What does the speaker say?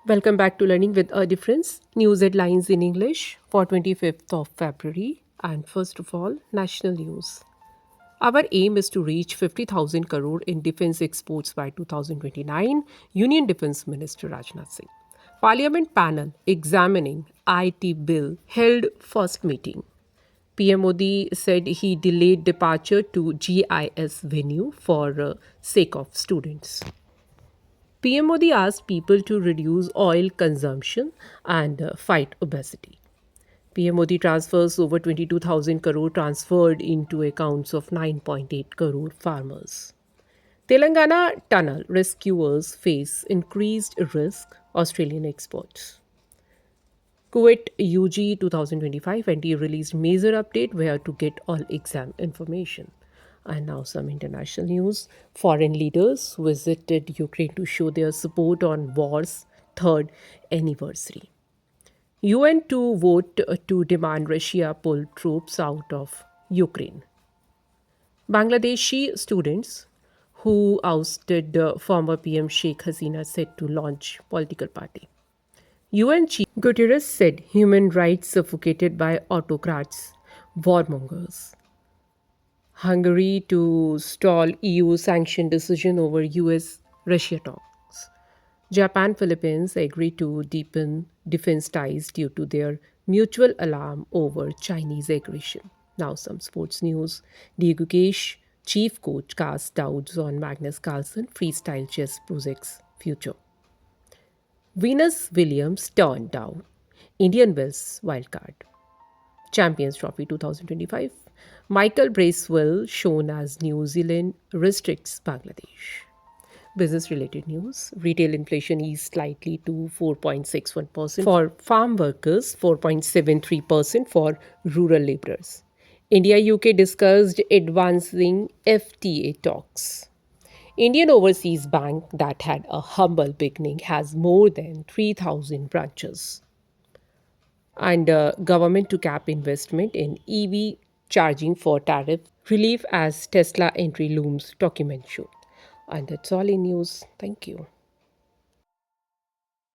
Welcome back to Learning with a Difference. News headlines in English for 25th of February. And first of all, national news. Our aim is to reach 50,000 crore in defense exports by 2029, Union Defense Minister Rajnath Singh. Parliament panel examining IT bill held first meeting. PM Modi said he delayed departure to GIS venue for sake of students. PM Modi asked people to reduce oil consumption and fight obesity. PM Modi transfers over 22,000 crore transferred into accounts of 9.8 crore farmers. Telangana tunnel rescuers face increased risk, Australian experts. Kuwait UG 2025 NT released major update where to get all exam information. And now some international news. Foreign leaders visited Ukraine to show their support on war's third anniversary. UN to vote to demand Russia pull troops out of Ukraine. Bangladeshi students who ousted former PM Sheikh Hasina said to launch political party. UN Chief Guterres said human rights suffocated by autocrats, warmongers. Hungary to stall EU sanction decision over US Russia talks. Japan Philippines agree to deepen defense ties due to their mutual alarm over Chinese aggression. Now some sports news. Diego Gage, chief coach, casts doubts on Magnus Carlsen freestyle chess project's future. Venus Williams turned down Indian Wells wildcard. Champions Trophy 2025. Michael Bracewell shown as New Zealand restricts Bangladesh. Business related news. Retail inflation eased slightly to 4.61% for farm workers, 4.73% for rural laborers. India UK discussed advancing FTA talks. Indian Overseas Bank, that had a humble beginning, has more than 3,000 branches. And government to cap investment in EV charging for tariff relief as Tesla entry looms document show. And that's all in news. Thank you.